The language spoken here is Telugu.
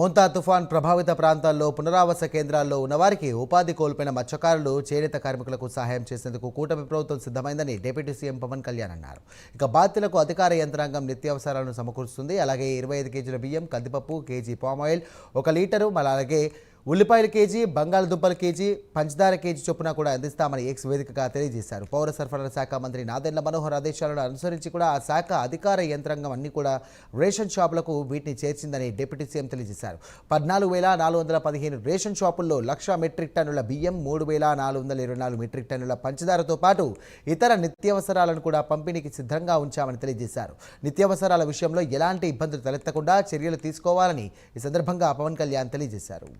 మోంతా తుఫాన్ ప్రభావిత ప్రాంతాల్లో పునరావాస కేంద్రాల్లో ఉన్నవారికి ఉపాధి కోల్పోయిన మత్స్యకారులు చేనేత కార్మికులకు సహాయం చేసేందుకు కూటమి ప్రభుత్వం సిద్ధమైందని డిప్యూటీ సీఎం పవన్ కళ్యాణ్ అన్నారు. ఇక బాధితులకు అధికార యంత్రాంగం నిత్యావసరాలను సమకూరుస్తుంది. అలాగే 25 కేజీల బియ్యం, కందిపప్పు, కేజీ పామాయిల్, 1 లీటరు, అలాగే ఉల్లిపాయల కేజీ, బంగాళదుంపల కేజీ, పంచదార కేజీ చొప్పున కూడా అందిస్తామని ఎక్స్ వేదికగా తెలియజేశారు. పౌర సరఫరాల శాఖ మంత్రి నాదెండ్ల మనోహర్ ఆదేశాలను అనుసరించి కూడా ఆ శాఖ అధికార యంత్రాంగం అన్ని కూడా రేషన్ షాపులకు వీటిని చేర్చిందని డిప్యూటీ సీఎం తెలియజేశారు. 14,415 రేషన్ షాపుల్లో 1,00,000 మెట్రిక్ టన్నుల బియ్యం, 3,424 మెట్రిక్ టన్నుల పంచదారతో పాటు ఇతర నిత్యావసరాలను కూడా పంపిణీకి సిద్ధంగా ఉంచామని తెలియజేశారు. నిత్యావసరాల విషయంలో ఎలాంటి ఇబ్బందులు తలెత్తకుండా చర్యలు తీసుకోవాలని ఈ సందర్భంగా పవన్ కళ్యాణ్ తెలియజేశారు.